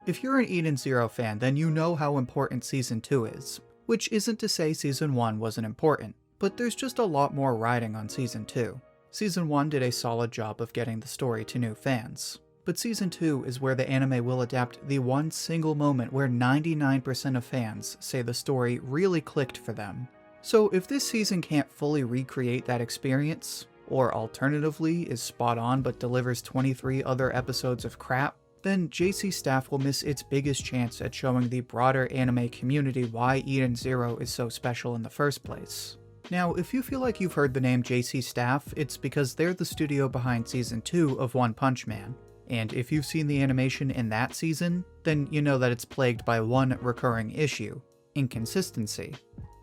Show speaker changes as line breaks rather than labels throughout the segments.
If you're an Eden Zero fan, then you know how important Season 2 is, which isn't to say Season 1 wasn't important, but there's just a lot more riding on Season 2. Season 1 did a solid job of getting the story to new fans, but Season 2 is where the anime will adapt the one single moment where 99% of fans say the story really clicked for them. So if this season can't fully recreate that experience, or alternatively is spot on but delivers 23 other episodes of crap, then JC Staff will miss its biggest chance at showing the broader anime community why Eden Zero is so special in the first place. Now, if you feel like you've heard the name JC Staff, it's because they're the studio behind Season 2 of One Punch Man. And if you've seen the animation in that season, then you know that it's plagued by one recurring issue: inconsistency.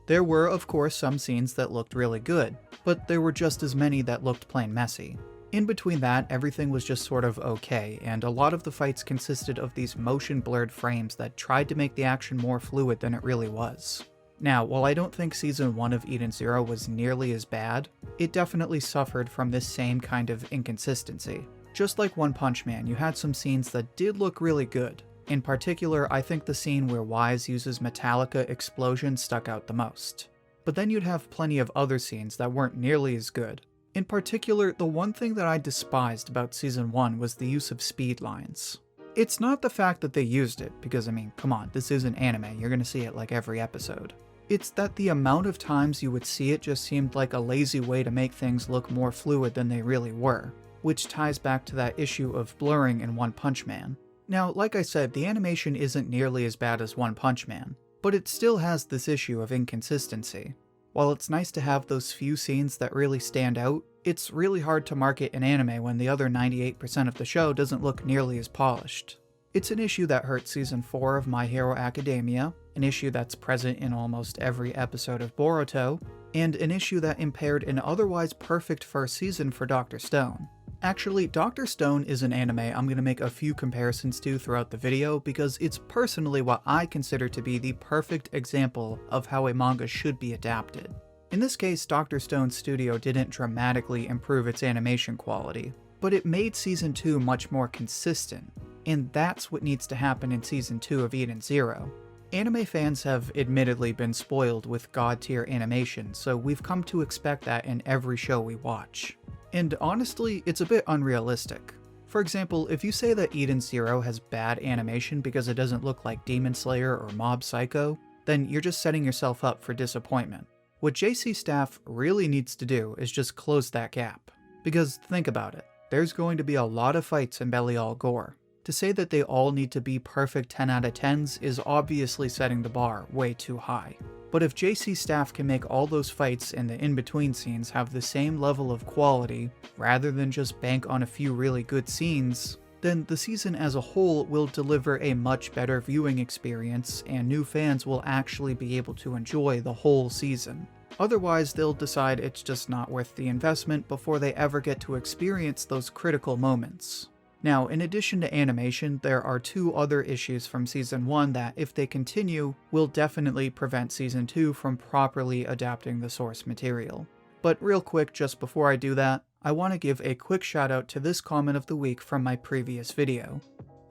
There were, of course, some scenes that looked really good, but there were just as many that looked plain messy. In between that, everything was just sort of okay, and a lot of the fights consisted of these motion-blurred frames that tried to make the action more fluid than it really was. Now, while I don't think Season 1 of Eden Zero was nearly as bad, it definitely suffered from this same kind of inconsistency. Just like One Punch Man, you had some scenes that did look really good. In particular, I think the scene where Wise uses Metallica Explosion stuck out the most. But then you'd have plenty of other scenes that weren't nearly as good. In particular, the one thing that I despised about Season 1 was the use of speed lines. It's not the fact that they used it, because I mean, come on, this is an anime, you're gonna see it like every episode. It's that the amount of times you would see it just seemed like a lazy way to make things look more fluid than they really were, which ties back to that issue of blurring in One Punch Man. Now, like I said, the animation isn't nearly as bad as One Punch Man, but it still has this issue of inconsistency. While it's nice to have those few scenes that really stand out, it's really hard to market an anime when the other 98% of the show doesn't look nearly as polished. It's an issue that hurt Season 4 of My Hero Academia, an issue that's present in almost every episode of Boruto, and an issue that impaired an otherwise perfect first season for Dr. Stone. Actually, Dr. Stone is an anime I'm going to make a few comparisons to throughout the video because it's personally what I consider to be the perfect example of how a manga should be adapted. In this case, Dr. Stone's studio didn't dramatically improve its animation quality, but it made Season 2 much more consistent, and that's what needs to happen in Season 2 of Eden Zero. Anime fans have admittedly been spoiled with god-tier animation, so we've come to expect that in every show we watch. And honestly, it's a bit unrealistic. For example, if you say that Eden Zero has bad animation because it doesn't look like Demon Slayer or Mob Psycho, then you're just setting yourself up for disappointment. What JC Staff really needs to do is just close that gap. Because think about it, there's going to be a lot of fights in Belly All Gore. To say that they all need to be perfect 10 out of 10s is obviously setting the bar way too high. But if JC Staff can make all those fights and the in-between scenes have the same level of quality, rather than just bank on a few really good scenes, then the season as a whole will deliver a much better viewing experience and new fans will actually be able to enjoy the whole season. Otherwise, they'll decide it's just not worth the investment before they ever get to experience those critical moments. Now, in addition to animation, there are two other issues from Season 1 that, if they continue, will definitely prevent Season 2 from properly adapting the source material. But real quick, just before I do that, I want to give a quick shout out to this comment of the week from my previous video.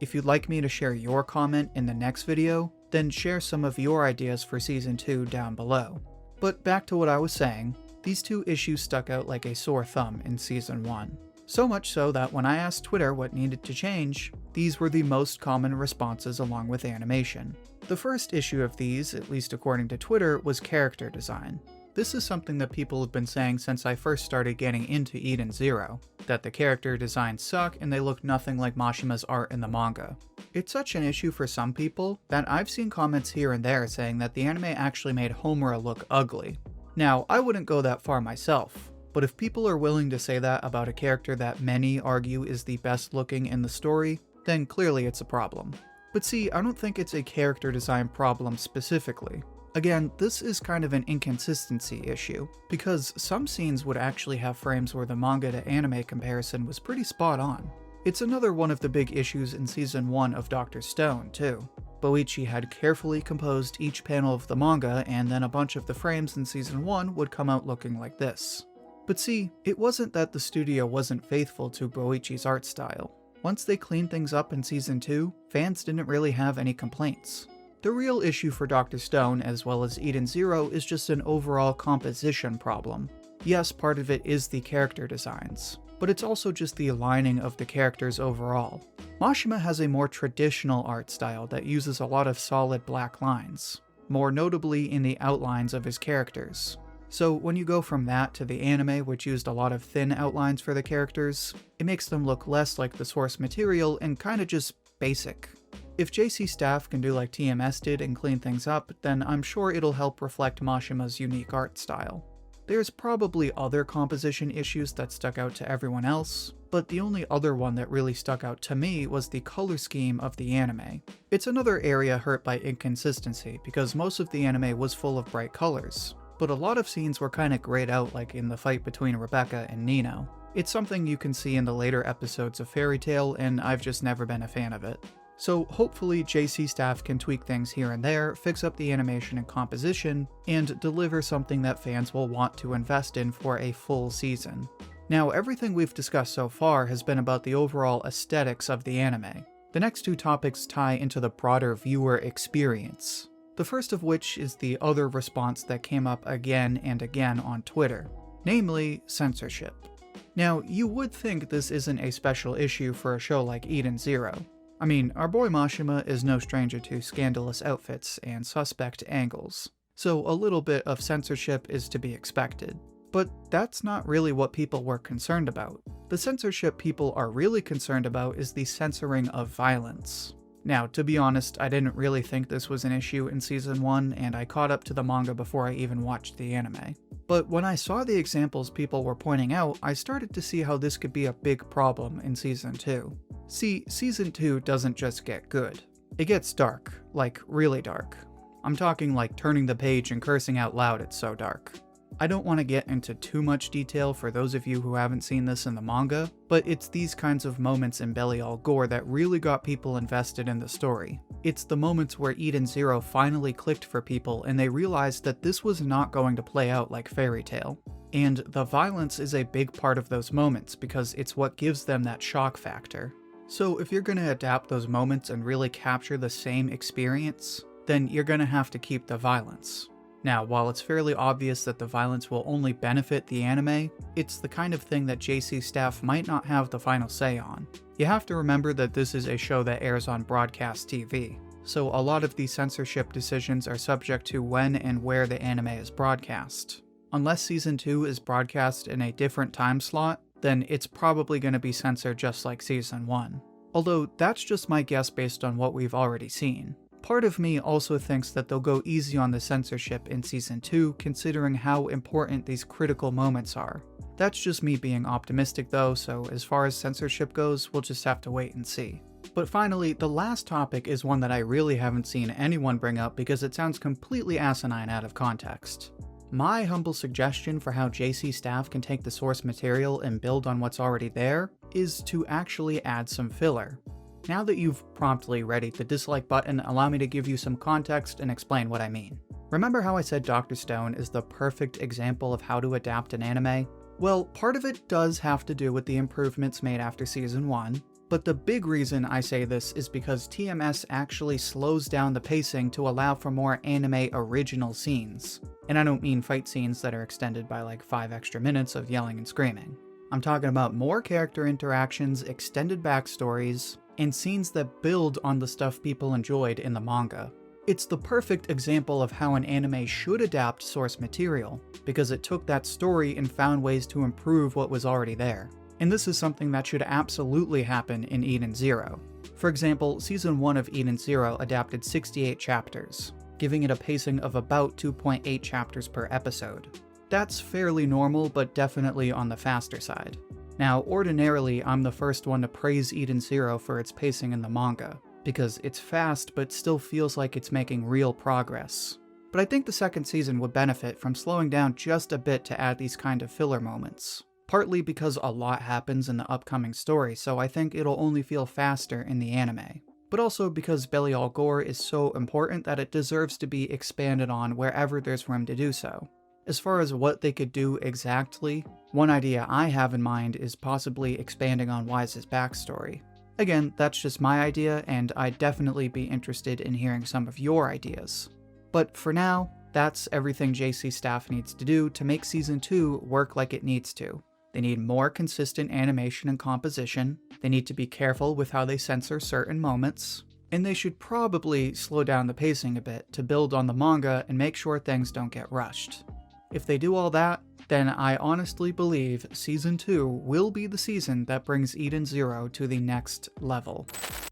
If you'd like me to share your comment in the next video, then share some of your ideas for Season 2 down below. But back to what I was saying, these two issues stuck out like a sore thumb in Season 1. So much so that when I asked Twitter what needed to change, these were the most common responses along with animation. The first issue of these, at least according to Twitter, was character design. This is something that people have been saying since I first started getting into Eden Zero, that the character designs suck and they look nothing like Mashima's art in the manga. It's such an issue for some people that I've seen comments here and there saying that the anime actually made Homura look ugly. Now, I wouldn't go that far myself, but if people are willing to say that about a character that many argue is the best looking in the story, then clearly it's a problem. But see, I don't think it's a character design problem specifically. Again, this is kind of an inconsistency issue, because some scenes would actually have frames where the manga to anime comparison was pretty spot on. It's another one of the big issues in Season 1 of Dr. Stone, too. Boichi had carefully composed each panel of the manga, and then a bunch of the frames in Season 1 would come out looking like this. But see, it wasn't that the studio wasn't faithful to Boichi's art style. Once they cleaned things up in Season 2, fans didn't really have any complaints. The real issue for Dr. Stone, as well as Eden Zero, is just an overall composition problem. Yes, part of it is the character designs, but it's also just the aligning of the characters overall. Mashima has a more traditional art style that uses a lot of solid black lines, more notably in the outlines of his characters. So when you go from that to the anime, which used a lot of thin outlines for the characters, it makes them look less like the source material and kinda just basic. If JC staff can do like TMS did and clean things up, then I'm sure it'll help reflect Mashima's unique art style. There's probably other composition issues that stuck out to everyone else, but the only other one that really stuck out to me was the color scheme of the anime. It's another area hurt by inconsistency, because most of the anime was full of bright colors, but a lot of scenes were kinda grayed out, like in the fight between Rebecca and Nino. It's something you can see in the later episodes of Fairy Tail, and I've just never been a fan of it. So hopefully JC staff can tweak things here and there, fix up the animation and composition, and deliver something that fans will want to invest in for a full season. Now, everything we've discussed so far has been about the overall aesthetics of the anime. The next two topics tie into the broader viewer experience. The first of which is the other response that came up again and again on Twitter, namely censorship. Now, you would think this isn't a special issue for a show like Eden Zero. I mean, our boy Mashima is no stranger to scandalous outfits and suspect angles, so a little bit of censorship is to be expected. But that's not really what people were concerned about. The censorship people are really concerned about is the censoring of violence. Now, to be honest, I didn't really think this was an issue in Season 1, and I caught up to the manga before I even watched the anime. But when I saw the examples people were pointing out, I started to see how this could be a big problem in Season 2. See, Season 2 doesn't just get good. It gets dark, like really dark. I'm talking like turning the page and cursing out loud, it's so dark. I don't want to get into too much detail for those of you who haven't seen this in the manga, but it's these kinds of moments in Belial Gore that really got people invested in the story. It's the moments where Eden Zero finally clicked for people and they realized that this was not going to play out like Fairy Tail. And the violence is a big part of those moments because it's what gives them that shock factor. So if you're going to adapt those moments and really capture the same experience, then you're going to have to keep the violence. Now, while it's fairly obvious that the violence will only benefit the anime, it's the kind of thing that JC staff might not have the final say on. You have to remember that this is a show that airs on broadcast TV, so a lot of these censorship decisions are subject to when and where the anime is broadcast. Unless Season 2 is broadcast in a different time slot, then it's probably going to be censored just like Season 1. Although that's just my guess based on what we've already seen. Part of me also thinks that they'll go easy on the censorship in Season 2, considering how important these critical moments are. That's just me being optimistic though, so as far as censorship goes, we'll just have to wait and see. But finally, the last topic is one that I really haven't seen anyone bring up because it sounds completely asinine out of context. My humble suggestion for how JC staff can take the source material and build on what's already there is to actually add some filler. Now that you've promptly readied the dislike button, allow me to give you some context and explain what I mean. Remember how I said Dr. Stone is the perfect example of how to adapt an anime? Well, part of it does have to do with the improvements made after Season 1, but the big reason I say this is because TMS actually slows down the pacing to allow for more anime original scenes. And I don't mean fight scenes that are extended by like 5 extra minutes of yelling and screaming. I'm talking about more character interactions, extended backstories, and scenes that build on the stuff people enjoyed in the manga. It's the perfect example of how an anime should adapt source material, because it took that story and found ways to improve what was already there. And this is something that should absolutely happen in Eden Zero. For example, Season 1 of Eden Zero adapted 68 chapters, giving it a pacing of about 2.8 chapters per episode. That's fairly normal, but definitely on the faster side. Now, ordinarily, I'm the first one to praise Eden Zero for its pacing in the manga, because it's fast but still feels like it's making real progress. But I think the second season would benefit from slowing down just a bit to add these kind of filler moments. Partly because a lot happens in the upcoming story, so I think it'll only feel faster in the anime. But also because Belial Gore is so important that it deserves to be expanded on wherever there's room to do so. As far as what they could do exactly, one idea I have in mind is possibly expanding on Wise's backstory. Again, that's just my idea, and I'd definitely be interested in hearing some of your ideas. But for now, that's everything JC staff needs to do to make Season 2 work like it needs to. They need more consistent animation and composition, they need to be careful with how they censor certain moments, and they should probably slow down the pacing a bit to build on the manga and make sure things don't get rushed. If they do all that, then I honestly believe Season 2 will be the season that brings Eden Zero to the next level.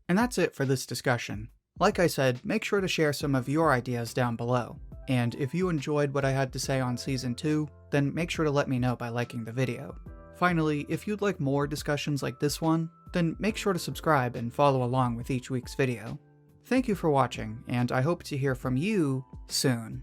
And that's it for this discussion. Like I said, make sure to share some of your ideas down below. And if you enjoyed what I had to say on Season 2, then make sure to let me know by liking the video. Finally, if you'd like more discussions like this one, then make sure to subscribe and follow along with each week's video. Thank you for watching, and I hope to hear from you soon.